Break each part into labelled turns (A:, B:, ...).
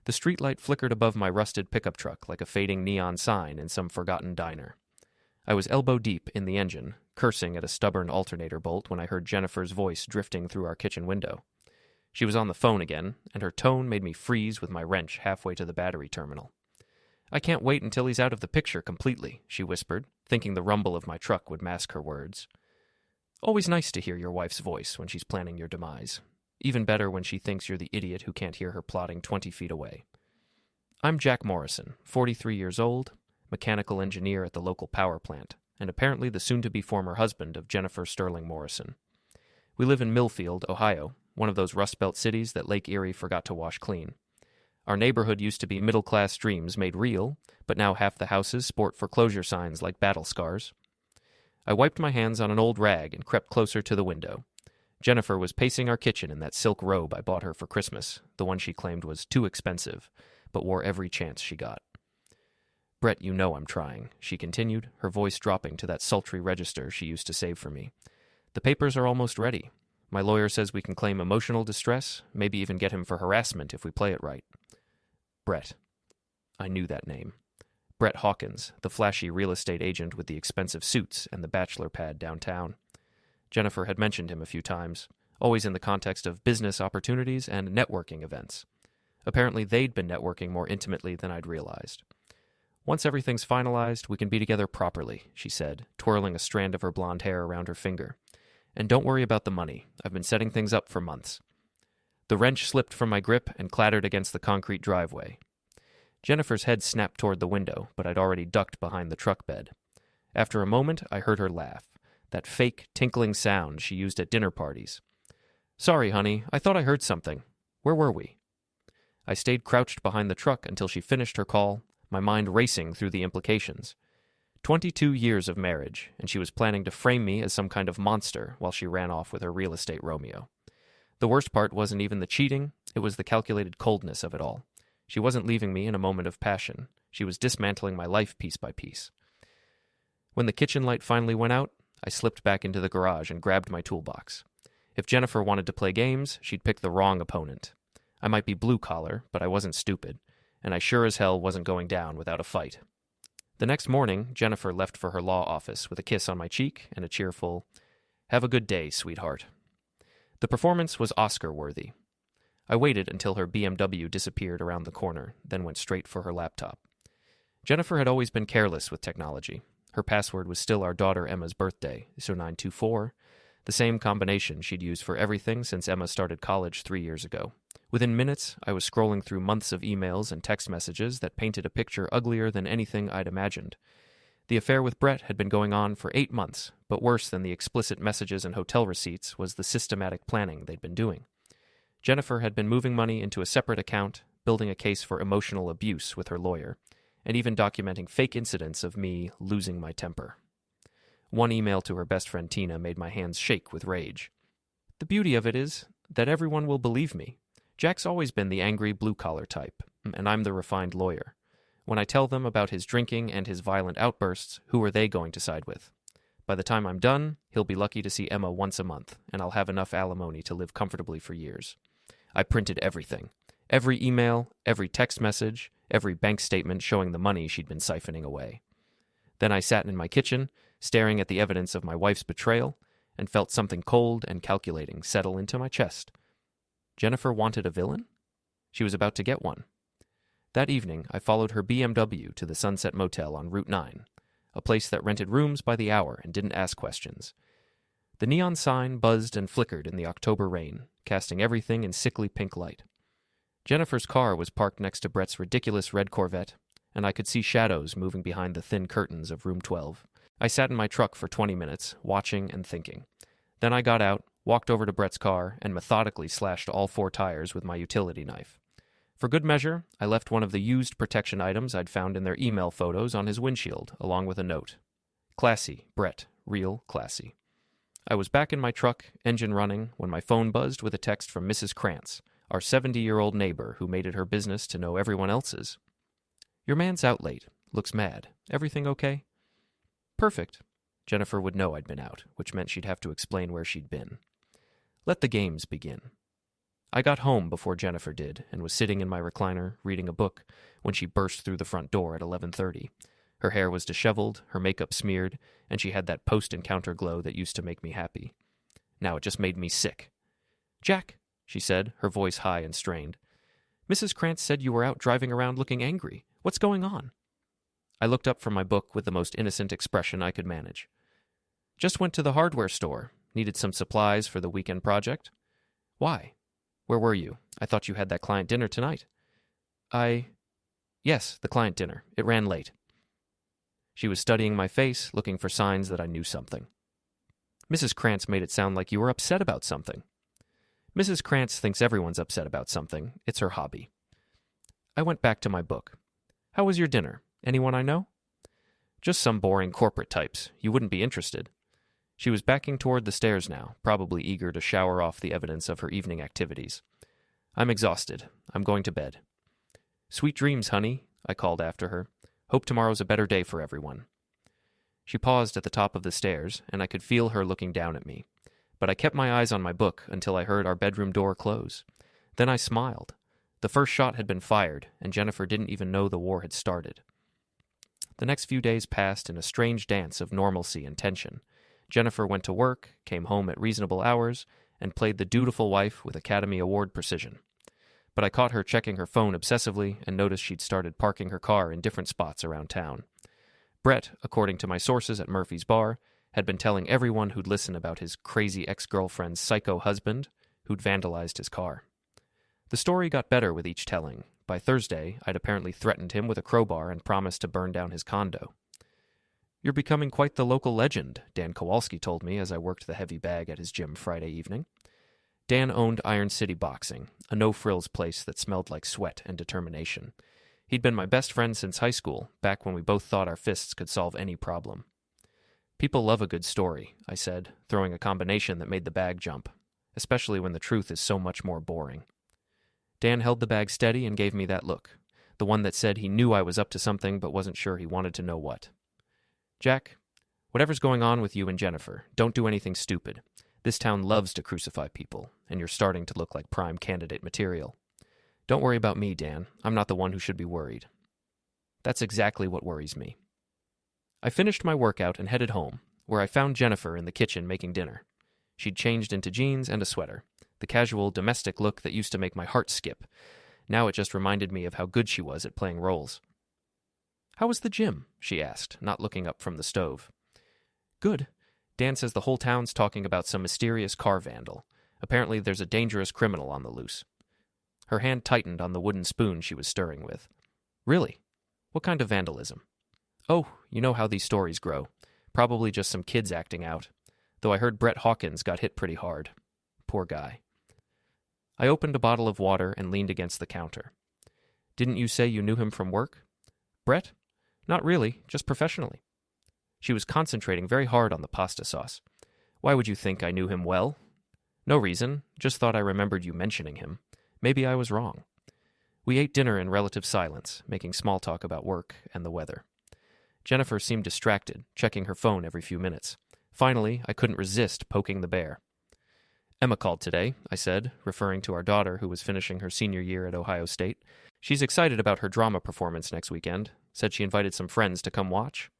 A: The streetlight flickered above my rusted pickup truck like a fading neon sign in some forgotten diner. I was elbow-deep in the engine, cursing at a stubborn alternator bolt when I heard Jennifer's voice drifting through our kitchen window. She was on the phone again, and her tone made me freeze with my wrench halfway to the battery terminal. "I can't wait until he's out of the picture completely," she whispered, thinking the rumble of my truck would mask her words. Always nice to hear your wife's voice when she's planning your demise. Even better when she thinks you're the idiot who can't hear her plotting 20 feet away. I'm Jack Morrison, 43 years old, mechanical engineer at the local power plant, and apparently the soon-to-be former husband of Jennifer Sterling Morrison. We live in Millfield, Ohio, one of those Rust Belt cities that Lake Erie forgot to wash clean. Our neighborhood used to be middle-class dreams made real, but now half the houses sport foreclosure signs like battle scars. I wiped my hands on an old rag and crept closer to the window. Jennifer was pacing our kitchen in that silk robe I bought her for Christmas, the one she claimed was too expensive, but wore every chance she got. "Brett, you know I'm trying," she continued, her voice dropping to that sultry register she used to save for me. "The papers are almost ready. My lawyer says we can claim emotional distress, maybe even get him for harassment if we play it right." Brett. I knew that name. Brett Hawkins, the flashy real estate agent with the expensive suits and the bachelor pad downtown. Jennifer had mentioned him a few times, always in the context of business opportunities and networking events. Apparently they'd been networking more intimately than I'd realized. "Once everything's finalized, we can be together properly," she said, twirling a strand of her blonde hair around her finger. "And don't worry about the money. I've been setting things up for months." The wrench slipped from my grip and clattered against the concrete driveway. Jennifer's head snapped toward the window, but I'd already ducked behind the truck bed. After a moment, I heard her laugh, that fake, tinkling sound she used at dinner parties. "Sorry, honey, I thought I heard something. Where were we?" I stayed crouched behind the truck until she finished her call, my mind racing through the implications. 22 years of marriage, and she was planning to frame me as some kind of monster while she ran off with her real estate Romeo. The worst part wasn't even the cheating, it was the calculated coldness of it all. She wasn't leaving me in a moment of passion. She was dismantling my life piece by piece. When the kitchen light finally went out, I slipped back into the garage and grabbed my toolbox. If Jennifer wanted to play games, she'd pick the wrong opponent. I might be blue-collar, but I wasn't stupid, and I sure as hell wasn't going down without a fight. The next morning, Jennifer left for her law office with a kiss on my cheek and a cheerful, "Have a good day, sweetheart." The performance was Oscar-worthy. I waited until her BMW disappeared around the corner, then went straight for her laptop. Jennifer had always been careless with technology. Her password was still our daughter Emma's birthday, so 924, the same combination she'd used for everything since Emma started college 3 years ago. Within minutes, I was scrolling through months of emails and text messages that painted a picture uglier than anything I'd imagined. The affair with Brett had been going on for 8 months, but worse than the explicit messages and hotel receipts was the systematic planning they'd been doing. Jennifer had been moving money into a separate account, building a case for emotional abuse with her lawyer, and even documenting fake incidents of me losing my temper. One email to her best friend Tina made my hands shake with rage. "The beauty of it is that everyone will believe me. Jack's always been the angry blue-collar type, and I'm the refined lawyer. When I tell them about his drinking and his violent outbursts, who are they going to side with? By the time I'm done, he'll be lucky to see Emma once a month, and I'll have enough alimony to live comfortably for years." I printed everything. Every email, every text message, every bank statement showing the money she'd been siphoning away. Then I sat in my kitchen, staring at the evidence of my wife's betrayal, and felt something cold and calculating settle into my chest. Jennifer wanted a villain? She was about to get one. That evening, I followed her BMW to the Sunset Motel on Route 9, a place that rented rooms by the hour and didn't ask questions. The neon sign buzzed and flickered in the October rain, casting everything in sickly pink light. Jennifer's car was parked next to Brett's ridiculous red Corvette, and I could see shadows moving behind the thin curtains of room 12. I sat in my truck for 20 minutes, watching and thinking. Then I got out, walked over to Brett's car, and methodically slashed all 4 tires with my utility knife. For good measure, I left one of the used protection items I'd found in their email photos on his windshield, along with a note. "Classy, Brett, real classy." I was back in my truck, engine running, when my phone buzzed with a text from Mrs. Krantz, our 70-year-old neighbor who made it her business to know everyone else's. "Your man's out late. Looks mad. Everything okay?" "Perfect." Jennifer would know I'd been out, which meant she'd have to explain where she'd been. "Let the games begin." I got home before Jennifer did and was sitting in my recliner reading a book when she burst through the front door at 11:30. Her hair was disheveled, her makeup smeared, and she had that post-encounter glow that used to make me happy. Now it just made me sick. "Jack," she said, her voice high and strained. "Mrs. Krantz said you were out driving around looking angry. What's going on?" I looked up from my book with the most innocent expression I could manage. "Just went to the hardware store. Needed some supplies for the weekend project." "Why? Where were you? I thought you had that client dinner tonight." Yes, the client dinner. It ran late." She was studying my face, looking for signs that I knew something. "Mrs. Krantz made it sound like you were upset about something." "Mrs. Krantz thinks everyone's upset about something. It's her hobby." I went back to my book. "How was your dinner? Anyone I know?" "Just some boring corporate types. You wouldn't be interested." She was backing toward the stairs now, probably eager to shower off the evidence of her evening activities. "I'm exhausted. I'm going to bed." "Sweet dreams, honey," I called after her. "Hope tomorrow's a better day for everyone." She paused at the top of the stairs, and I could feel her looking down at me. But I kept my eyes on my book until I heard our bedroom door close. Then I smiled. The first shot had been fired, and Jennifer didn't even know the war had started. The next few days passed in a strange dance of normalcy and tension. Jennifer went to work, came home at reasonable hours, and played the dutiful wife with Academy Award precision. But I caught her checking her phone obsessively and noticed she'd started parking her car in different spots around town. Brett, according to my sources at Murphy's Bar, had been telling everyone who'd listen about his crazy ex-girlfriend's psycho husband who'd vandalized his car. The story got better with each telling. By Thursday, I'd apparently threatened him with a crowbar and promised to burn down his condo. "You're becoming quite the local legend," Dan Kowalski told me as I worked the heavy bag at his gym Friday evening. Dan owned Iron City Boxing, a no-frills place that smelled like sweat and determination. He'd been my best friend since high school, back when we both thought our fists could solve any problem. "People love a good story," I said, throwing a combination that made the bag jump, especially when the truth is so much more boring. Dan held the bag steady and gave me that look, the one that said he knew I was up to something but wasn't sure he wanted to know what. "Jack, whatever's going on with you and Jennifer, don't do anything stupid. This town loves to crucify people, and you're starting to look like prime candidate material. Don't worry about me, Dan. I'm not the one who should be worried." That's exactly what worries me. I finished my workout and headed home, where I found Jennifer in the kitchen making dinner. She'd changed into jeans and a sweater, the casual domestic look that used to make my heart skip. Now it just reminded me of how good she was at playing roles. "How was the gym?" she asked, not looking up from the stove. "Good. Dan says the whole town's talking about some mysterious car vandal. Apparently there's a dangerous criminal on the loose." Her hand tightened on the wooden spoon she was stirring with. "Really? What kind of vandalism?" "Oh, you know how these stories grow. Probably just some kids acting out. Though I heard Brett Hawkins got hit pretty hard. Poor guy." I opened a bottle of water and leaned against the counter. "Didn't you say you knew him from work?" "Brett? Not really, just professionally." She was concentrating very hard on the pasta sauce. "Why would you think I knew him well?" "No reason, just thought I remembered you mentioning him. Maybe I was wrong." We ate dinner in relative silence, making small talk about work and the weather. Jennifer seemed distracted, checking her phone every few minutes. Finally, I couldn't resist poking the bear. "Emma called today," I said, referring to our daughter who was finishing her senior year at Ohio State. "She's excited about her drama performance next weekend. Said she invited some friends to come watch."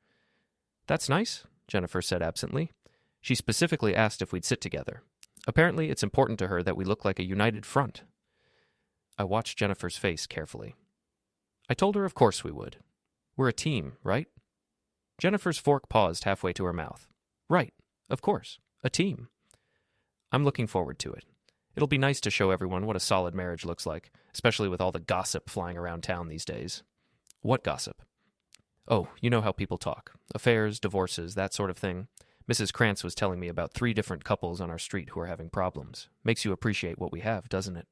A: "That's nice," Jennifer said absently. She specifically asked if we'd sit together. Apparently, it's important to her that we look like a united front. I watched Jennifer's face carefully. I told her of course we would. We're a team, right? Jennifer's fork paused halfway to her mouth. "Right, of course, a team." "I'm looking forward to it. It'll be nice to show everyone what a solid marriage looks like, especially with all the gossip flying around town these days." "What gossip?" "Oh, you know how people talk. Affairs, divorces, that sort of thing. Mrs. Krantz was telling me about 3 different couples on our street who are having problems. Makes you appreciate what we have, doesn't it?"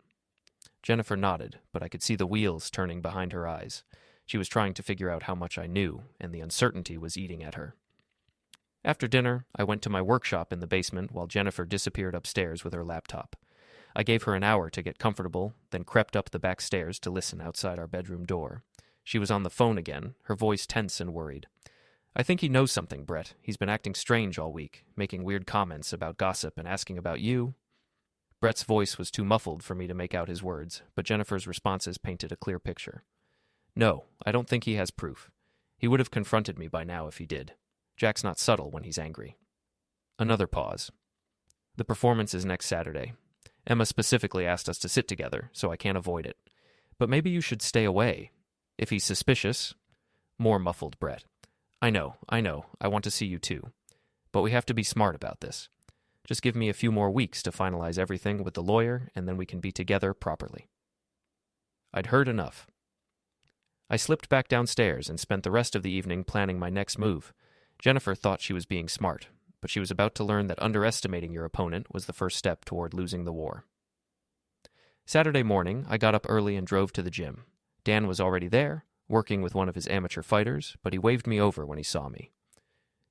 A: Jennifer nodded, but I could see the wheels turning behind her eyes. She was trying to figure out how much I knew, and the uncertainty was eating at her. After dinner, I went to my workshop in the basement while Jennifer disappeared upstairs with her laptop. I gave her an hour to get comfortable, then crept up the back stairs to listen outside our bedroom door. She was on the phone again, her voice tense and worried. "I think he knows something, Brett. He's been acting strange all week, making weird comments about gossip and asking about you." Brett's voice was too muffled for me to make out his words, but Jennifer's responses painted a clear picture. No, I don't think he has proof. He would have confronted me by now if he did. Jack's not subtle when he's angry. Another pause. The performance is next Saturday. Emma specifically asked us to sit together, so I can't avoid it. But maybe you should stay away. If he's suspicious... More muffled Brett. I know. I want to see you too. But we have to be smart about this. Just give me a few more weeks to finalize everything with the lawyer, and then we can be together properly. I'd heard enough. I slipped back downstairs and spent the rest of the evening planning my next move. Jennifer thought she was being smart, but she was about to learn that underestimating your opponent was the first step toward losing the war. Saturday morning, I got up early and drove to the gym. Dan was already there, working with one of his amateur fighters, but he waved me over when he saw me.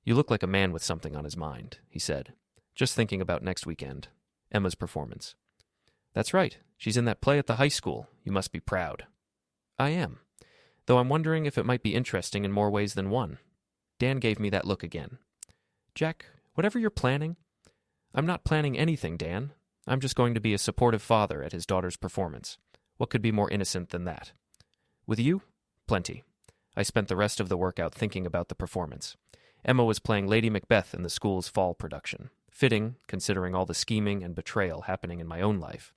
A: You look like a man with something on his mind, he said. Just thinking about next weekend. Emma's performance. That's right. She's in that play at the high school. You must be proud. I am. Though I'm wondering if it might be interesting in more ways than one. Dan gave me that look again. Jack, whatever you're planning... I'm not planning anything, Dan. I'm just going to be a supportive father at his daughter's performance. What could be more innocent than that? With you? Plenty. I spent the rest of the workout thinking about the performance. Emma was playing Lady Macbeth in the school's fall production. Fitting, considering all the scheming and betrayal happening in my own life.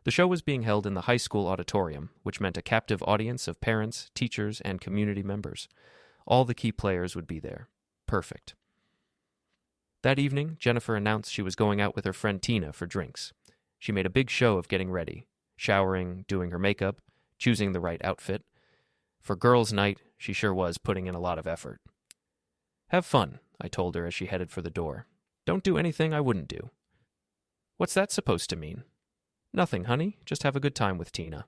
A: The show was being held in the high school auditorium, which meant a captive audience of parents, teachers, and community members. All the key players would be there. Perfect. That evening, Jennifer announced she was going out with her friend Tina for drinks. She made a big show of getting ready, showering, doing her makeup, choosing the right outfit. For girls' night, she sure was putting in a lot of effort. Have fun, I told her as she headed for the door. Don't do anything I wouldn't do. What's that supposed to mean? Nothing, honey. Just have a good time with Tina.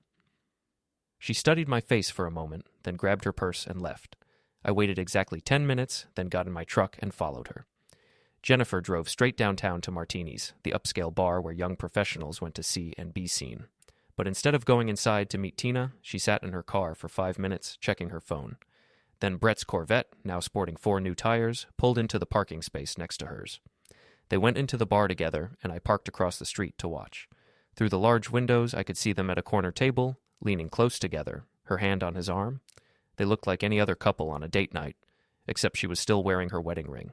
A: She studied my face for a moment, then grabbed her purse and left. I waited exactly 10 minutes, then got in my truck and followed her. Jennifer drove straight downtown to Martini's, the upscale bar where young professionals went to see and be seen. But instead of going inside to meet Tina, she sat in her car for 5 minutes, checking her phone. Then Brett's Corvette, now sporting 4 new tires, pulled into the parking space next to hers. They went into the bar together, and I parked across the street to watch. Through the large windows, I could see them at a corner table, leaning close together, her hand on his arm. They looked like any other couple on a date night, except she was still wearing her wedding ring.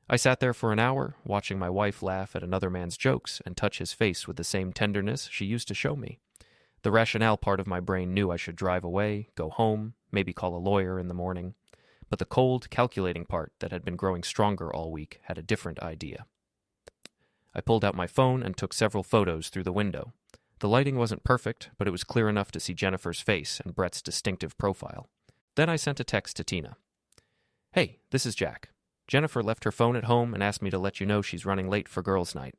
A: I sat there for an hour, watching my wife laugh at another man's jokes and touch his face with the same tenderness she used to show me. The rationale part of my brain knew I should drive away, go home, maybe call a lawyer in the morning. But the cold, calculating part that had been growing stronger all week had a different idea. I pulled out my phone and took several photos through the window. The lighting wasn't perfect, but it was clear enough to see Jennifer's face and Brett's distinctive profile. Then I sent a text to Tina. Hey, this is Jack. Jennifer left her phone at home and asked me to let you know she's running late for girls' night.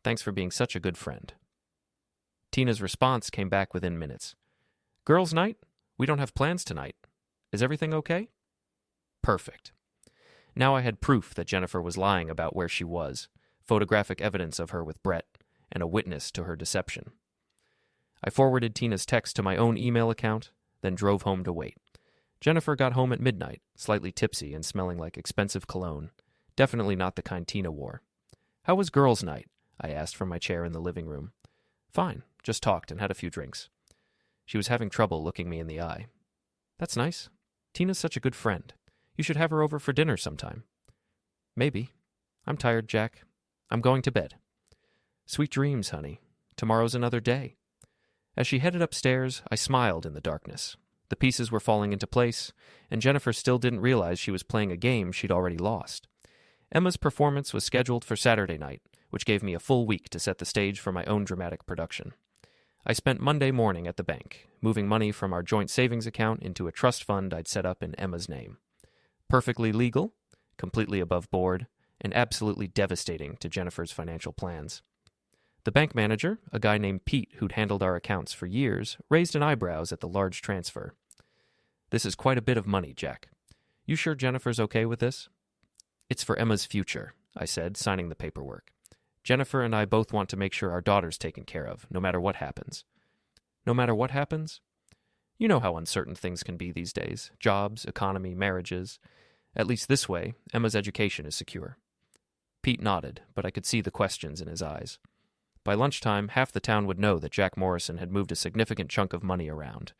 A: Thanks for being such a good friend. Tina's response came back within minutes. Girls' night? We don't have plans tonight. Is everything okay? Perfect. Now I had proof that Jennifer was lying about where she was, photographic evidence of her with Brett, and a witness to her deception. I forwarded Tina's text to my own email account, then drove home to wait. Jennifer got home at midnight, slightly tipsy and smelling like expensive cologne. Definitely not the kind Tina wore. How was girls' night? I asked from my chair in the living room. Fine, just talked and had a few drinks. She was having trouble looking me in the eye. That's nice. Tina's such a good friend. You should have her over for dinner sometime. Maybe. I'm tired, Jack. I'm going to bed. Sweet dreams, honey. Tomorrow's another day. As she headed upstairs, I smiled in the darkness. The pieces were falling into place, and Jennifer still didn't realize she was playing a game she'd already lost. Emma's performance was scheduled for Saturday night, which gave me a full week to set the stage for my own dramatic production. I spent Monday morning at the bank, moving money from our joint savings account into a trust fund I'd set up in Emma's name. Perfectly legal, completely above board, and absolutely devastating to Jennifer's financial plans. The bank manager, a guy named Pete who'd handled our accounts for years, raised an eyebrows at the large transfer. This is quite a bit of money, Jack. You sure Jennifer's okay with this? It's for Emma's future, I said, signing the paperwork. Jennifer and I both want to make sure our daughter's taken care of, no matter what happens. No matter what happens? You know how uncertain things can be these days. Jobs, economy, marriages. At least this way, Emma's education is secure. Pete nodded, but I could see the questions in his eyes. By lunchtime, half the town would know that Jack Morrison had moved a significant chunk of money around.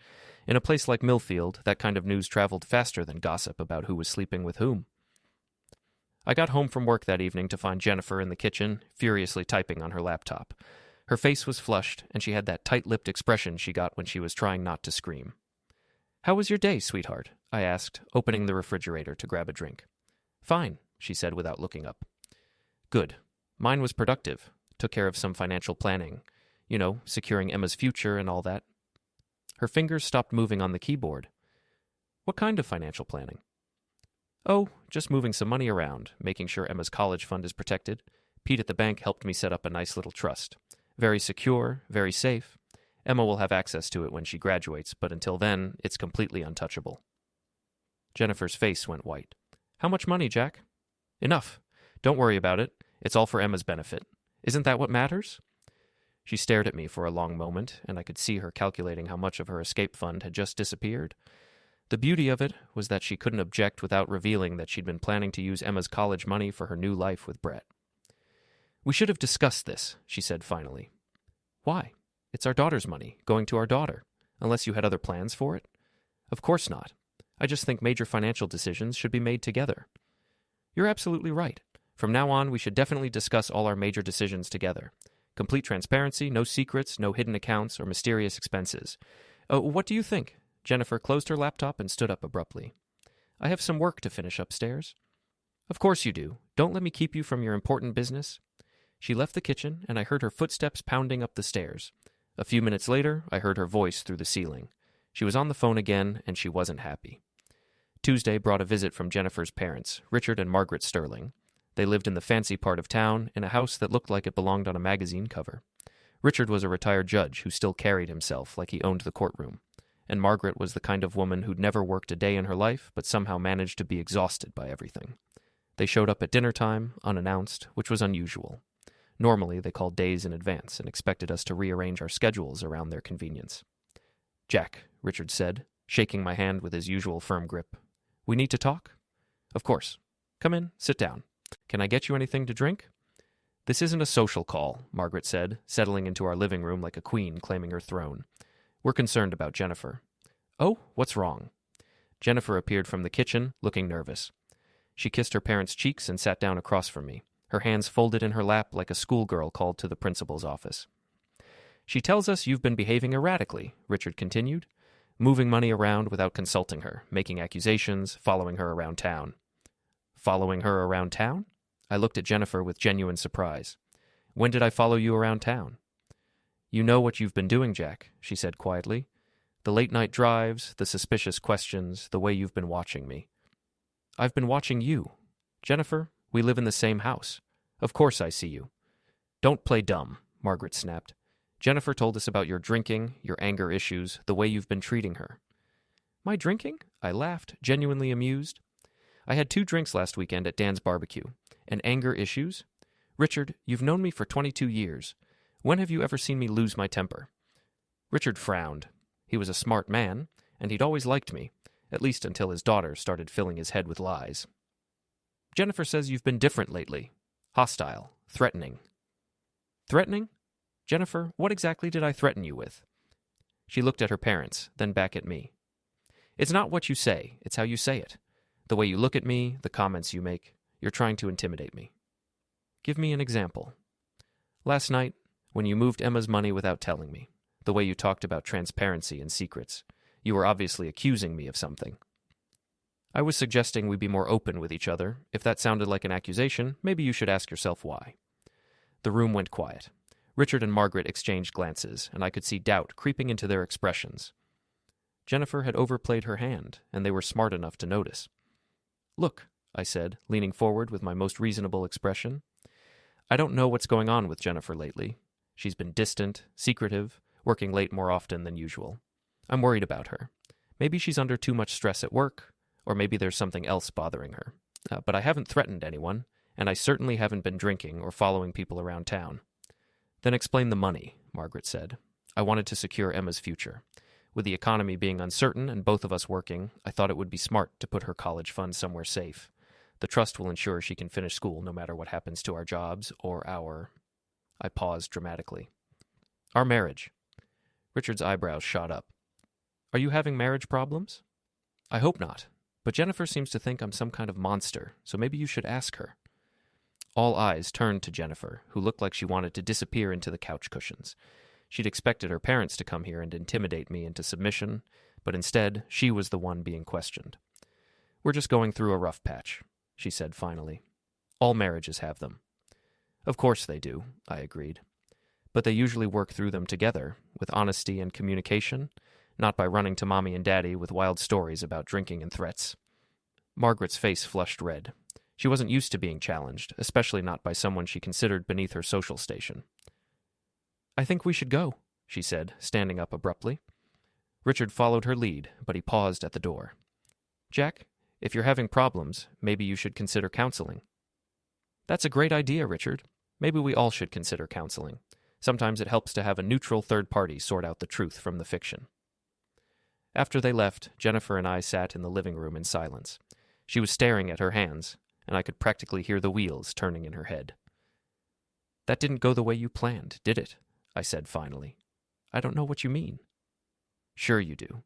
A: In a place like Millfield, that kind of news traveled faster than gossip about who was sleeping with whom. I got home from work that evening to find Jennifer in the kitchen, furiously typing on her laptop. Her face was flushed, and she had that tight-lipped expression she got when she was trying not to scream. "How was your day, sweetheart?" I asked, opening the refrigerator to grab a drink. "Fine," she said without looking up. "Good. Mine was productive. Took care of some financial planning. You know, securing Emma's future and all that." Her fingers stopped moving on the keyboard. "What kind of financial planning?" "Oh, just moving some money around, making sure Emma's college fund is protected. Pete at the bank helped me set up a nice little trust. Very secure, very safe. Emma will have access to it when she graduates, but until then, it's completely untouchable." Jennifer's face went white. "How much money, Jack?" "Enough. Don't worry about it. It's all for Emma's benefit. Isn't that what matters?" She stared at me for a long moment, and I could see her calculating how much of her escape fund had just disappeared. The beauty of it was that she couldn't object without revealing that she'd been planning to use Emma's college money for her new life with Brett. "We should have discussed this," she said finally. "Why? It's our daughter's money, going to our daughter. Unless you had other plans for it?" "Of course not. I just think major financial decisions should be made together." "You're absolutely right. From now on, we should definitely discuss all our major decisions together. Complete transparency, no secrets, no hidden accounts or mysterious expenses. What do you think?" Jennifer closed her laptop and stood up abruptly. "I have some work to finish upstairs." "Of course you do. Don't let me keep you from your important business." She left the kitchen, and I heard her footsteps pounding up the stairs. A few minutes later, I heard her voice through the ceiling. She was on the phone again, and she wasn't happy. Tuesday brought a visit from Jennifer's parents, Richard and Margaret Sterling. They lived in the fancy part of town, in a house that looked like it belonged on a magazine cover. Richard was a retired judge who still carried himself like he owned the courtroom. And Margaret was the kind of woman who'd never worked a day in her life, but somehow managed to be exhausted by everything. They showed up at dinner time, unannounced, which was unusual. Normally, they called days in advance and expected us to rearrange our schedules around their convenience. "Jack," Richard said, shaking my hand with his usual firm grip. "We need to talk?" "Of course. Come in, sit down. Can I get you anything to drink?" "This isn't a social call," Margaret said, settling into our living room like a queen claiming her throne. "We're concerned about Jennifer." "Oh, what's wrong?" Jennifer appeared from the kitchen, looking nervous. She kissed her parents' cheeks and sat down across from me, her hands folded in her lap like a schoolgirl called to the principal's office. "She tells us you've been behaving erratically," Richard continued, "moving money around without consulting her, making accusations, following her around town." "Following her around town?" I looked at Jennifer with genuine surprise. "When did I follow you around town?" "You know what you've been doing, Jack," she said quietly. "The late-night drives, the suspicious questions, the way you've been watching me." "I've been watching you. Jennifer, we live in the same house. Of course I see you." "Don't play dumb," Margaret snapped. "Jennifer told us about your drinking, your anger issues, the way you've been treating her." "My drinking?" I laughed, genuinely amused. "I had 2 drinks last weekend at Dan's barbecue. And anger issues? Richard, you've known me for 22 years. When have you ever seen me lose my temper?" Richard frowned. He was a smart man, and he'd always liked me, at least until his daughter started filling his head with lies. "Jennifer says you've been different lately. Hostile. Threatening." "Threatening? Jennifer, what exactly did I threaten you with?" She looked at her parents, then back at me. "It's not what you say, it's how you say it. The way you look at me, the comments you make. You're trying to intimidate me." "Give me an example." "Last night, when you moved Emma's money without telling me, the way you talked about transparency and secrets, you were obviously accusing me of something." "I was suggesting we be more open with each other. If that sounded like an accusation, maybe you should ask yourself why." The room went quiet. Richard and Margaret exchanged glances, and I could see doubt creeping into their expressions. Jennifer had overplayed her hand, and they were smart enough to notice. "Look," I said, leaning forward with my most reasonable expression. "I don't know what's going on with Jennifer lately. She's been distant, secretive, working late more often than usual. I'm worried about her. Maybe she's under too much stress at work, or maybe there's something else bothering her. But I haven't threatened anyone, and I certainly haven't been drinking or following people around town." "Then explain the money," Margaret said. "I wanted to secure Emma's future. With the economy being uncertain and both of us working, I thought it would be smart to put her college fund somewhere safe. The trust will ensure she can finish school no matter what happens to our jobs or our..." I paused dramatically. Our marriage. Richard's eyebrows shot up. Are you having marriage problems? I hope not, but Jennifer seems to think I'm some kind of monster, so maybe you should ask her. All eyes turned to Jennifer, who looked like she wanted to disappear into the couch cushions. She'd expected her parents to come here and intimidate me into submission, but instead, she was the one being questioned. We're just going through a rough patch, she said finally. All marriages have them. Of course they do, I agreed. But they usually work through them together, with honesty and communication, not by running to Mommy and Daddy with wild stories about drinking and threats. Margaret's face flushed red. She wasn't used to being challenged, especially not by someone she considered beneath her social station. I think we should go, she said, standing up abruptly. Richard followed her lead, but he paused at the door. Jack, if you're having problems, maybe you should consider counseling. That's a great idea, Richard. Maybe we all should consider counseling. Sometimes it helps to have a neutral third party sort out the truth from the fiction. After they left, Jennifer and I sat in the living room in silence. She was staring at her hands, and I could practically hear the wheels turning in her head. That didn't go the way you planned, did it? I said finally. I don't know what you mean. Sure you do.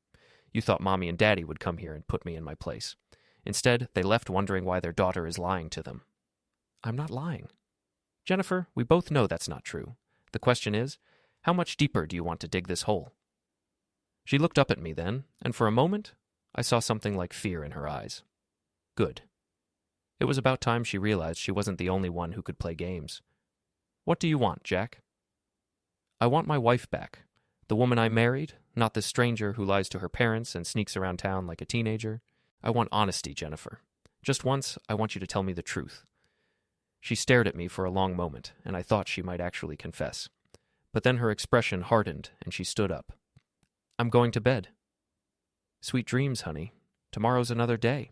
A: You thought Mommy and Daddy would come here and put me in my place. Instead, they left wondering why their daughter is lying to them. I'm not lying. Jennifer, we both know that's not true. The question is, how much deeper do you want to dig this hole? She looked up at me then, and for a moment, I saw something like fear in her eyes. Good. It was about time she realized she wasn't the only one who could play games. What do you want, Jack? I want my wife back. The woman I married, not this stranger who lies to her parents and sneaks around town like a teenager. I want honesty, Jennifer. Just once, I want you to tell me the truth. She stared at me for a long moment, and I thought she might actually confess. But then her expression hardened, and she stood up. I'm going to bed. Sweet dreams, honey. Tomorrow's another day.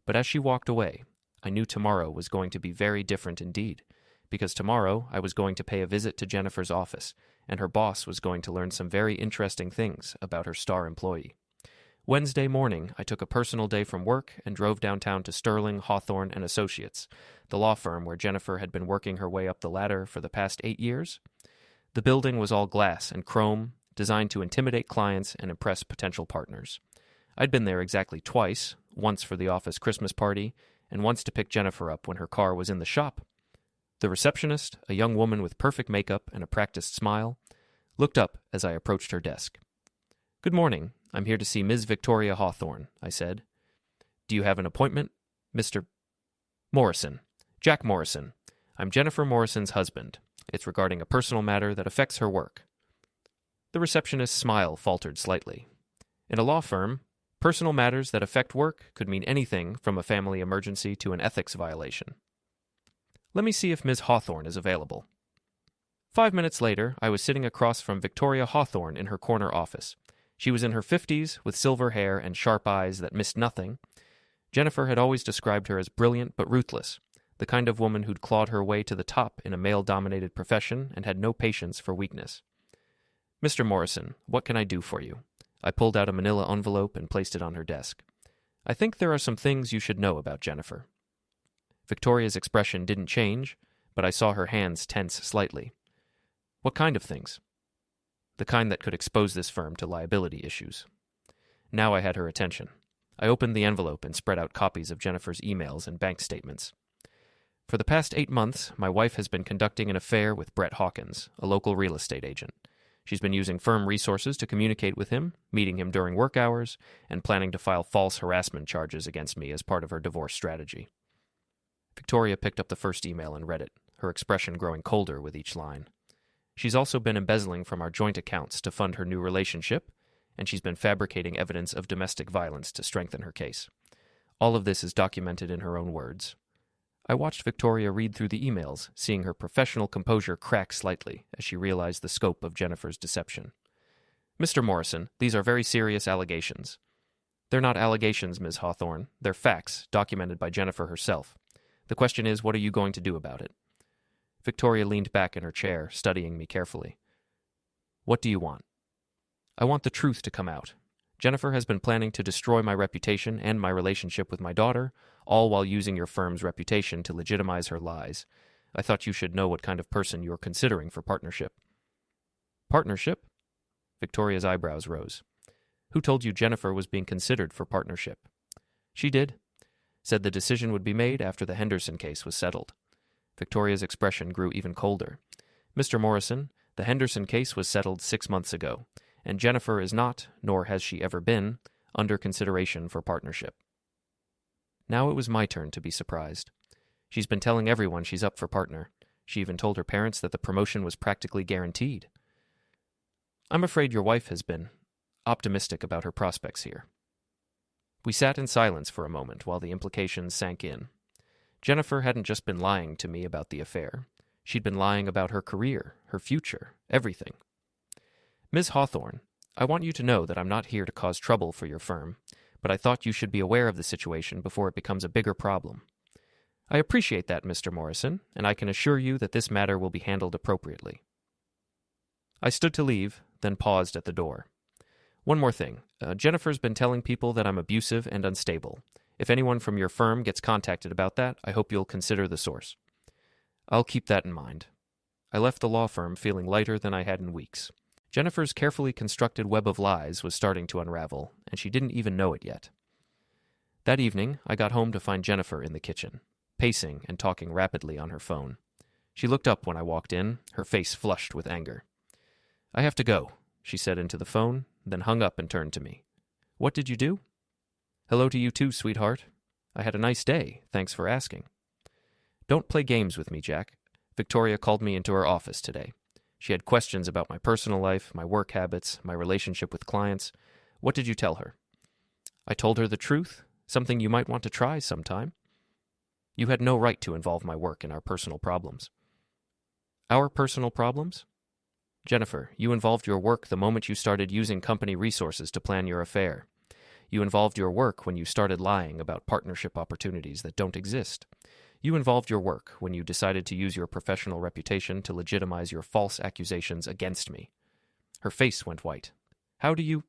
A: But as she walked away, I knew tomorrow was going to be very different indeed, because tomorrow I was going to pay a visit to Jennifer's office, and her boss was going to learn some very interesting things about her star employee. Wednesday morning, I took a personal day from work and drove downtown to Sterling, Hawthorne and Associates, the law firm where Jennifer had been working her way up the ladder for the past 8 years. The building was all glass and chrome, designed to intimidate clients and impress potential partners. I'd been there exactly twice, once for the office Christmas party, and once to pick Jennifer up when her car was in the shop. The receptionist, a young woman with perfect makeup and a practiced smile, looked up as I approached her desk. Good morning. I'm here to see Ms. Victoria Hawthorne, I said. Do you have an appointment, Mr. Morrison? Jack Morrison. I'm Jennifer Morrison's husband. It's regarding a personal matter that affects her work. The receptionist's smile faltered slightly. In a law firm, personal matters that affect work could mean anything from a family emergency to an ethics violation. Let me see if Ms. Hawthorne is available. 5 minutes later, I was sitting across from Victoria Hawthorne in her corner office. She was in her 50s, with silver hair and sharp eyes that missed nothing. Jennifer had always described her as brilliant but ruthless, the kind of woman who'd clawed her way to the top in a male-dominated profession and had no patience for weakness. Mr. Morrison, what can I do for you? I pulled out a manila envelope and placed it on her desk. I think there are some things you should know about Jennifer. Victoria's expression didn't change, but I saw her hands tense slightly. What kind of things? The kind that could expose this firm to liability issues. Now I had her attention. I opened the envelope and spread out copies of Jennifer's emails and bank statements. For the past 8 months, my wife has been conducting an affair with Brett Hawkins, a local real estate agent. She's been using firm resources to communicate with him, meeting him during work hours, and planning to file false harassment charges against me as part of her divorce strategy. Victoria picked up the first email and read it, her expression growing colder with each line. She's also been embezzling from our joint accounts to fund her new relationship, and she's been fabricating evidence of domestic violence to strengthen her case. All of this is documented in her own words. I watched Victoria read through the emails, seeing her professional composure crack slightly as she realized the scope of Jennifer's deception. Mr. Morrison, these are very serious allegations. They're not allegations, Ms. Hawthorne. They're facts, documented by Jennifer herself. The question is, what are you going to do about it? Victoria leaned back in her chair, studying me carefully. What do you want? I want the truth to come out. Jennifer has been planning to destroy my reputation and my relationship with my daughter, all while using your firm's reputation to legitimize her lies. I thought you should know what kind of person you're considering for partnership. Partnership? Victoria's eyebrows rose. Who told you Jennifer was being considered for partnership? She did. Said the decision would be made after the Henderson case was settled. Victoria's expression grew even colder. Mr. Morrison, the Henderson case was settled 6 months ago, and Jennifer is not, nor has she ever been, under consideration for partnership. Now it was my turn to be surprised. She's been telling everyone she's up for partner. She even told her parents that the promotion was practically guaranteed. I'm afraid your wife has been optimistic about her prospects here. We sat in silence for a moment while the implications sank in. Jennifer hadn't just been lying to me about the affair. She'd been lying about her career, her future, everything. Ms. Hawthorne, I want you to know that I'm not here to cause trouble for your firm, but I thought you should be aware of the situation before it becomes a bigger problem. I appreciate that, Mr. Morrison, and I can assure you that this matter will be handled appropriately. I stood to leave, then paused at the door. One more thing. Jennifer's been telling people that I'm abusive and unstable. If anyone from your firm gets contacted about that, I hope you'll consider the source. I'll keep that in mind. I left the law firm feeling lighter than I had in weeks. Jennifer's carefully constructed web of lies was starting to unravel, and she didn't even know it yet. That evening, I got home to find Jennifer in the kitchen, pacing and talking rapidly on her phone. She looked up when I walked in, her face flushed with anger. I have to go, she said into the phone, then hung up and turned to me. What did you do? Hello to you too, sweetheart. I had a nice day, thanks for asking. Don't play games with me, Jack. Victoria called me into her office today. She had questions about my personal life, my work habits, my relationship with clients. What did you tell her? I told her the truth, something you might want to try sometime. You had no right to involve my work in our personal problems. Our personal problems? Jennifer, you involved your work the moment you started using company resources to plan your affair. You involved your work when you started lying about partnership opportunities that don't exist. You involved your work when you decided to use your professional reputation to legitimize your false accusations against me. Her face went white. How do you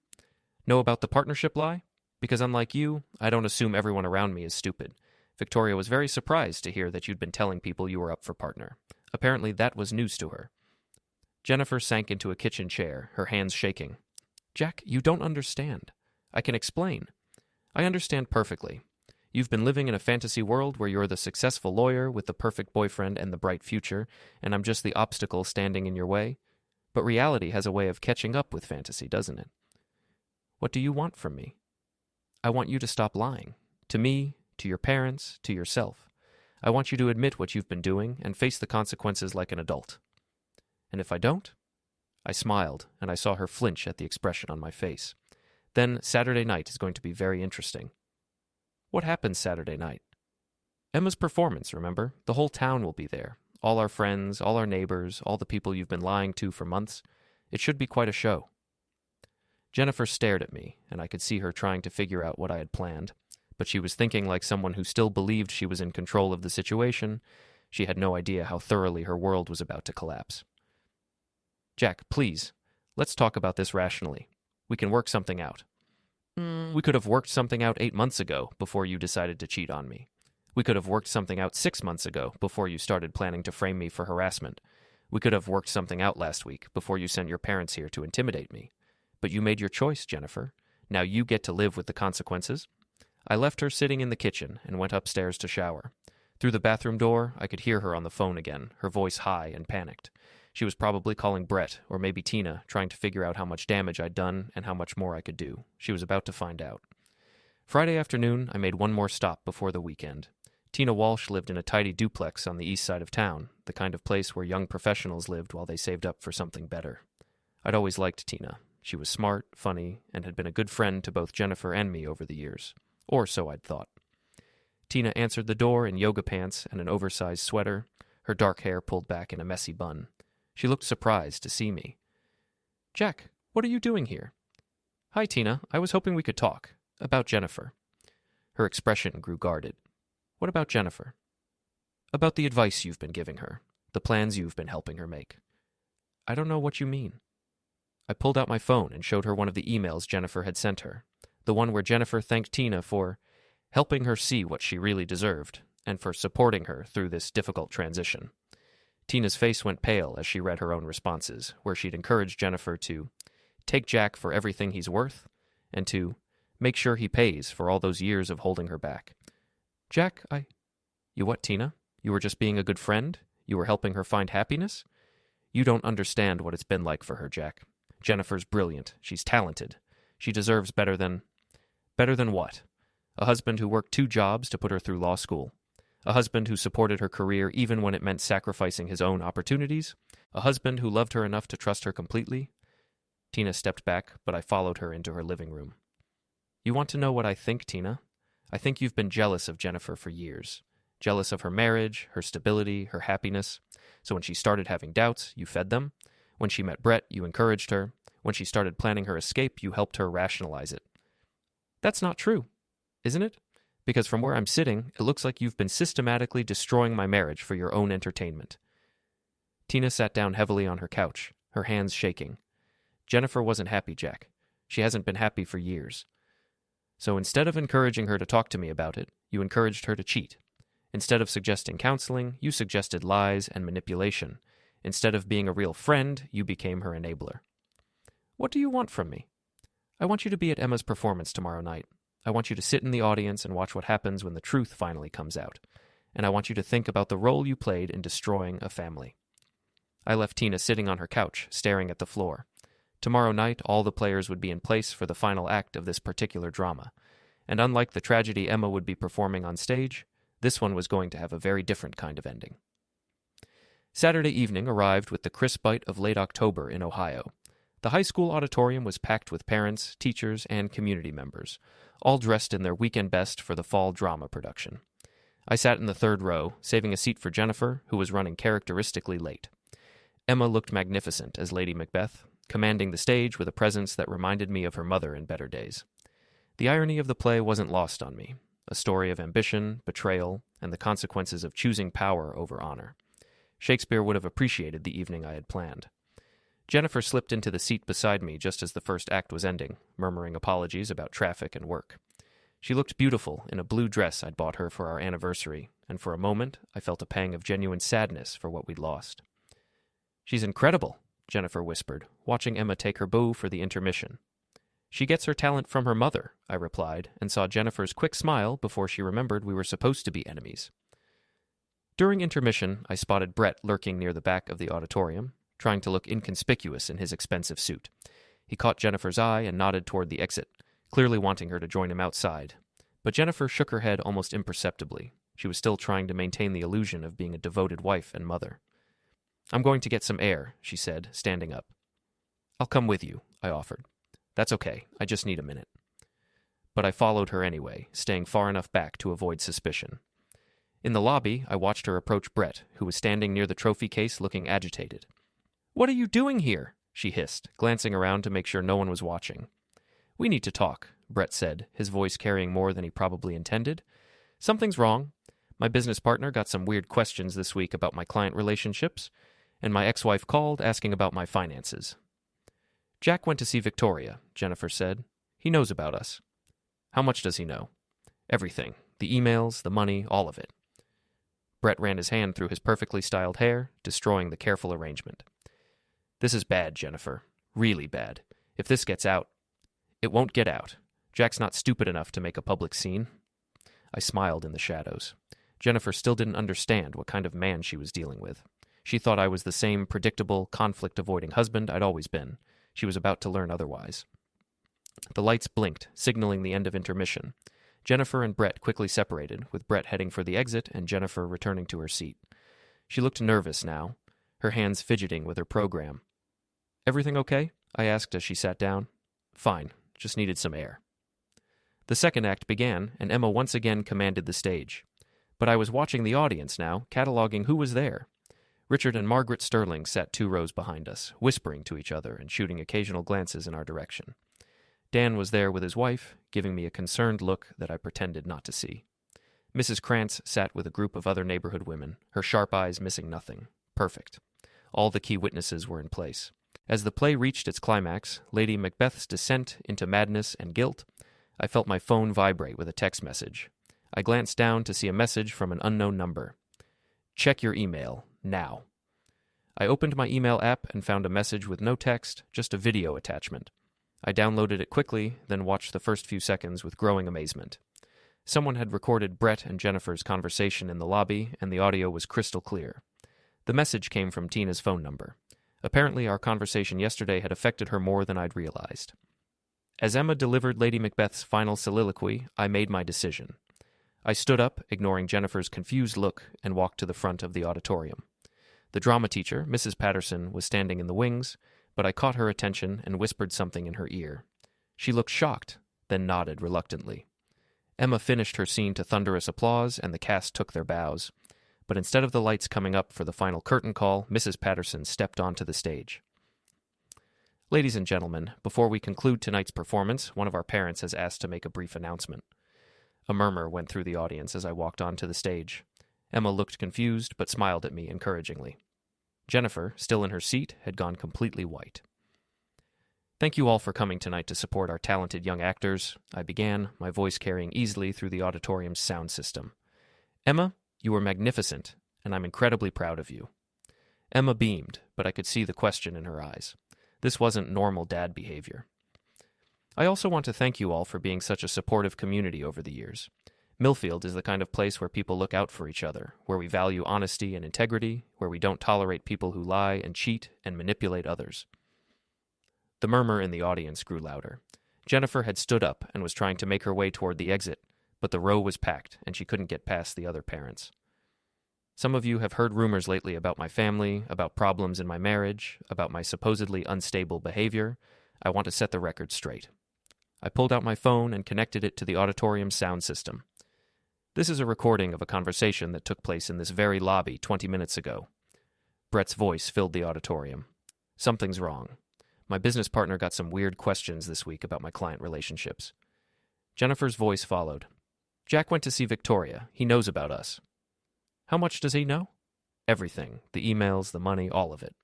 A: know about the partnership lie? Because unlike you, I don't assume everyone around me is stupid. Victoria was very surprised to hear that you'd been telling people you were up for partner. Apparently that was news to her. Jennifer sank into a kitchen chair, her hands shaking. Jack, you don't understand. I can explain. I understand perfectly. You've been living in a fantasy world where you're the successful lawyer with the perfect boyfriend and the bright future, and I'm just the obstacle standing in your way. But reality has a way of catching up with fantasy, doesn't it? What do you want from me? I want you to stop lying. To me, to your parents, to yourself. I want you to admit what you've been doing and face the consequences like an adult. And if I don't? I smiled, and I saw her flinch at the expression on my face. Then Saturday night is going to be very interesting. What happens Saturday night? Emma's performance, remember? The whole town will be there. All our friends, all our neighbors, all the people you've been lying to for months. It should be quite a show. Jennifer stared at me, and I could see her trying to figure out what I had planned. But she was thinking like someone who still believed she was in control of the situation. She had no idea how thoroughly her world was about to collapse. Jack, please, let's talk about this rationally. We can work something out. We could have worked something out 8 months ago before you decided to cheat on me. We could have worked something out 6 months ago before you started planning to frame me for harassment. We could have worked something out last week before you sent your parents here to intimidate me. But you made your choice, Jennifer. Now you get to live with the consequences. I left her sitting in the kitchen and went upstairs to shower. Through the bathroom door, I could hear her on the phone again, her voice high and panicked. She was probably calling Brett, or maybe Tina, trying to figure out how much damage I'd done and how much more I could do. She was about to find out. Friday afternoon, I made one more stop before the weekend. Tina Walsh lived in a tidy duplex on the east side of town, the kind of place where young professionals lived while they saved up for something better. I'd always liked Tina. She was smart, funny, and had been a good friend to both Jennifer and me over the years. Or so I'd thought. Tina answered the door in yoga pants and an oversized sweater, her dark hair pulled back in a messy bun. She looked surprised to see me. Jack, what are you doing here? Hi, Tina. I was hoping we could talk. About Jennifer. Her expression grew guarded. What about Jennifer? About the advice you've been giving her, the plans you've been helping her make. I don't know what you mean. I pulled out my phone and showed her one of the emails Jennifer had sent her, the one where Jennifer thanked Tina for helping her see what she really deserved and for supporting her through this difficult transition. Tina's face went pale as she read her own responses, where she'd encouraged Jennifer to take Jack for everything he's worth and to make sure he pays for all those years of holding her back. Jack, You what, Tina? You were just being a good friend? You were helping her find happiness? You don't understand what it's been like for her, Jack. Jennifer's brilliant. She's talented. She deserves better than... Better than what? A husband who worked 2 jobs to put her through law school. A husband who supported her career even when it meant sacrificing his own opportunities. A husband who loved her enough to trust her completely. Tina stepped back, but I followed her into her living room. You want to know what I think, Tina? I think you've been jealous of Jennifer for years. Jealous of her marriage, her stability, her happiness. So when she started having doubts, you fed them. When she met Brett, you encouraged her. When she started planning her escape, you helped her rationalize it. That's not true, isn't it? Because from where I'm sitting, it looks like you've been systematically destroying my marriage for your own entertainment. Tina sat down heavily on her couch, her hands shaking. Jennifer wasn't happy, Jack. She hasn't been happy for years. So instead of encouraging her to talk to me about it, you encouraged her to cheat. Instead of suggesting counseling, you suggested lies and manipulation. Instead of being a real friend, you became her enabler. What do you want from me? I want you to be at Emma's performance tomorrow night. I want you to sit in the audience and watch what happens when the truth finally comes out. And I want you to think about the role you played in destroying a family. I left Tina sitting on her couch, staring at the floor. Tomorrow night, all the players would be in place for the final act of this particular drama. And unlike the tragedy Emma would be performing on stage, this one was going to have a very different kind of ending. Saturday evening arrived with the crisp bite of late October in Ohio. The high school auditorium was packed with parents, teachers, and community members, all dressed in their weekend best for the fall drama production. I sat in the 3rd row, saving a seat for Jennifer, who was running characteristically late. Emma looked magnificent as Lady Macbeth, commanding the stage with a presence that reminded me of her mother in better days. The irony of the play wasn't lost on me, a story of ambition, betrayal, and the consequences of choosing power over honor. Shakespeare would have appreciated the evening I had planned. Jennifer slipped into the seat beside me just as the first act was ending, murmuring apologies about traffic and work. She looked beautiful in a blue dress I'd bought her for our anniversary, and for a moment I felt a pang of genuine sadness for what we'd lost. She's incredible, Jennifer whispered, watching Emma take her bow for the intermission. She gets her talent from her mother, I replied, and saw Jennifer's quick smile before she remembered we were supposed to be enemies. During intermission, I spotted Brett lurking near the back of the auditorium, trying to look inconspicuous in his expensive suit. He caught Jennifer's eye and nodded toward the exit, clearly wanting her to join him outside. But Jennifer shook her head almost imperceptibly. She was still trying to maintain the illusion of being a devoted wife and mother. I'm going to get some air, she said, standing up. I'll come with you, I offered. That's okay, I just need a minute. But I followed her anyway, staying far enough back to avoid suspicion. In the lobby, I watched her approach Brett, who was standing near the trophy case looking agitated. What are you doing here? She hissed, glancing around to make sure no one was watching. We need to talk, Brett said, his voice carrying more than he probably intended. Something's wrong. My business partner got some weird questions this week about my client relationships, and my ex-wife called asking about my finances. Jack went to see Victoria, Jennifer said. He knows about us. How much does he know? Everything. The emails, the money, all of it. Brett ran his hand through his perfectly styled hair, destroying the careful arrangement. This is bad, Jennifer. Really bad. If this gets out... It won't get out. Jack's not stupid enough to make a public scene. I smiled in the shadows. Jennifer still didn't understand what kind of man she was dealing with. She thought I was the same predictable, conflict-avoiding husband I'd always been. She was about to learn otherwise. The lights blinked, signaling the end of intermission. Jennifer and Brett quickly separated, with Brett heading for the exit and Jennifer returning to her seat. She looked nervous now, her hands fidgeting with her program. Everything okay? I asked as she sat down. Fine, just needed some air. The second act began, and Emma once again commanded the stage. But I was watching the audience now, cataloging who was there. Richard and Margaret Sterling sat 2 rows behind us, whispering to each other and shooting occasional glances in our direction. Dan was there with his wife, giving me a concerned look that I pretended not to see. Mrs. Krantz sat with a group of other neighborhood women, her sharp eyes missing nothing. Perfect. All the key witnesses were in place. As the play reached its climax, Lady Macbeth's descent into madness and guilt, I felt my phone vibrate with a text message. I glanced down to see a message from an unknown number. Check your email, now. I opened my email app and found a message with no text, just a video attachment. I downloaded it quickly, then watched the first few seconds with growing amazement. Someone had recorded Brett and Jennifer's conversation in the lobby, and the audio was crystal clear. The message came from Tina's phone number. Apparently, our conversation yesterday had affected her more than I'd realized. As Emma delivered Lady Macbeth's final soliloquy, I made my decision. I stood up, ignoring Jennifer's confused look, and walked to the front of the auditorium. The drama teacher, Mrs. Patterson, was standing in the wings, but I caught her attention and whispered something in her ear. She looked shocked, then nodded reluctantly. Emma finished her scene to thunderous applause, and the cast took their bows. But instead of the lights coming up for the final curtain call, Mrs. Patterson stepped onto the stage. Ladies and gentlemen, before we conclude tonight's performance, one of our parents has asked to make a brief announcement. A murmur went through the audience as I walked onto the stage. Emma looked confused, but smiled at me encouragingly. Jennifer, still in her seat, had gone completely white. Thank you all for coming tonight to support our talented young actors, I began, my voice carrying easily through the auditorium's sound system. Emma, you were magnificent, and I'm incredibly proud of you. Emma beamed, but I could see the question in her eyes. This wasn't normal dad behavior. I also want to thank you all for being such a supportive community over the years. Millfield is the kind of place where people look out for each other, where we value honesty and integrity, where we don't tolerate people who lie and cheat and manipulate others. The murmur in the audience grew louder. Jennifer had stood up and was trying to make her way toward the exit, but the row was packed, and she couldn't get past the other parents. Some of you have heard rumors lately about my family, about problems in my marriage, about my supposedly unstable behavior. I want to set the record straight. I pulled out my phone and connected it to the auditorium's sound system. This is a recording of a conversation that took place in this very lobby 20 minutes ago. Brett's voice filled the auditorium. Something's wrong. My business partner got some weird questions this week about my client relationships. Jennifer's voice followed. Jack went to see Victoria. He knows about us. How much does he know? Everything. The emails, the money, all of it.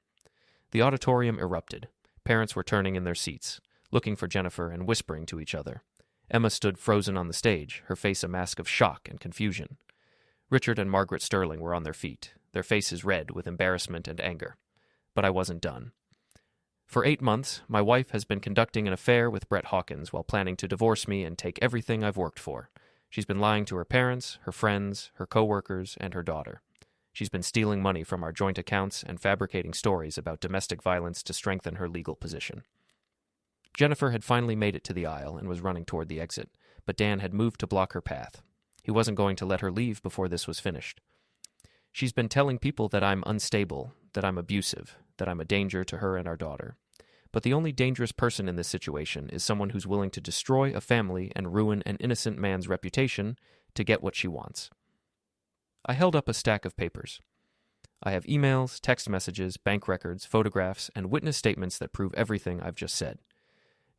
A: The auditorium erupted. Parents were turning in their seats, looking for Jennifer and whispering to each other. Emma stood frozen on the stage, her face a mask of shock and confusion. Richard and Margaret Sterling were on their feet, their faces red with embarrassment and anger. But I wasn't done. For 8 months, my wife has been conducting an affair with Brett Hawkins while planning to divorce me and take everything I've worked for. She's been lying to her parents, her friends, her co-workers, and her daughter. She's been stealing money from our joint accounts and fabricating stories about domestic violence to strengthen her legal position. Jennifer had finally made it to the aisle and was running toward the exit, but Dan had moved to block her path. He wasn't going to let her leave before this was finished. She's been telling people that I'm unstable, that I'm abusive, that I'm a danger to her and our daughter. But the only dangerous person in this situation is someone who's willing to destroy a family and ruin an innocent man's reputation to get what she wants. I held up a stack of papers. I have emails, text messages, bank records, photographs, and witness statements that prove everything I've just said.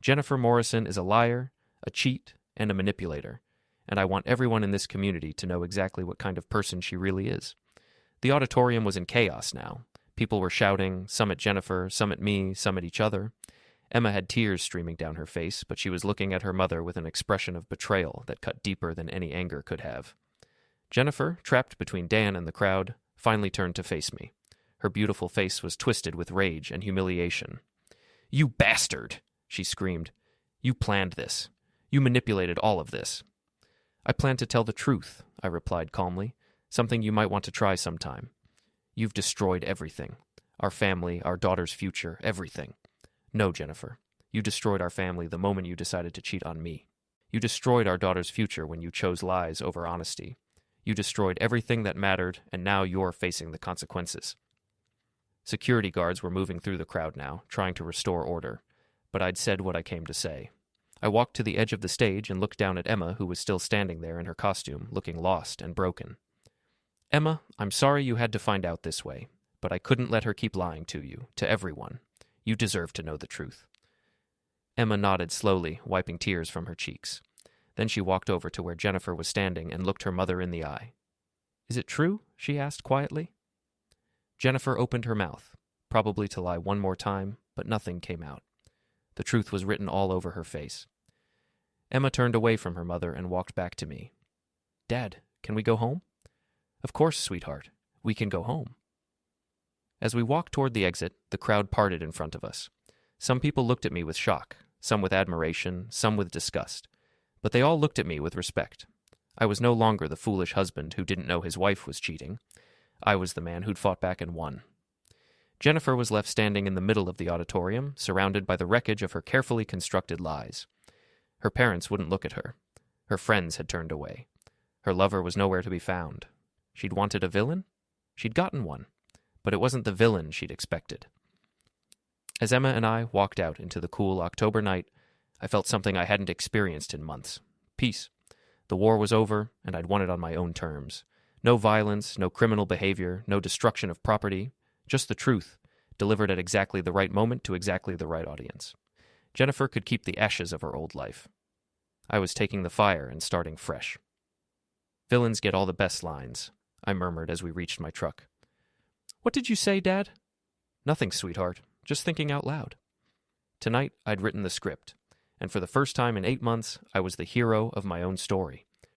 A: Jennifer Morrison is a liar, a cheat, and a manipulator, and I want everyone in this community to know exactly what kind of person she really is. The auditorium was in chaos now. People were shouting, some at Jennifer, some at me, some at each other. Emma had tears streaming down her face, but she was looking at her mother with an expression of betrayal that cut deeper than any anger could have. Jennifer, trapped between Dan and the crowd, finally turned to face me. Her beautiful face was twisted with rage and humiliation. "You bastard!" she screamed. "You planned this. You manipulated all of this." "I plan to tell the truth," I replied calmly, "something you might want to try sometime. You've destroyed everything. Our family, our daughter's future, everything. No, Jennifer. You destroyed our family the moment you decided to cheat on me. You destroyed our daughter's future when you chose lies over honesty. You destroyed everything that mattered, and now you're facing the consequences." Security guards were moving through the crowd now, trying to restore order. But I'd said what I came to say. I walked to the edge of the stage and looked down at Emma, who was still standing there in her costume, looking lost and broken. "Emma, I'm sorry you had to find out this way, but I couldn't let her keep lying to you, to everyone. You deserve to know the truth." Emma nodded slowly, wiping tears from her cheeks. Then she walked over to where Jennifer was standing and looked her mother in the eye. "Is it true?" she asked quietly. Jennifer opened her mouth, probably to lie one more time, but nothing came out. The truth was written all over her face. Emma turned away from her mother and walked back to me. "Dad, can we go home?" "Of course, sweetheart. We can go home." As we walked toward the exit, the crowd parted in front of us. Some people looked at me with shock, some with admiration, some with disgust. But they all looked at me with respect. I was no longer the foolish husband who didn't know his wife was cheating. I was the man who'd fought back and won. Jennifer was left standing in the middle of the auditorium, surrounded by the wreckage of her carefully constructed lies. Her parents wouldn't look at her. Her friends had turned away. Her lover was nowhere to be found. She'd wanted a villain? She'd gotten one. But it wasn't the villain she'd expected. As Emma and I walked out into the cool October night, I felt something I hadn't experienced in months. Peace. The war was over, and I'd won it on my own terms. No violence, no criminal behavior, no destruction of property. Just the truth, delivered at exactly the right moment to exactly the right audience. Jennifer could keep the ashes of her old life. I was taking the fire and starting fresh. Villains get all the best lines, I murmured as we reached my truck. What did you say, Dad? Nothing, sweetheart. Just thinking out loud. Tonight, I'd written the script, and for the first time in 8 months, I was the hero of my own story.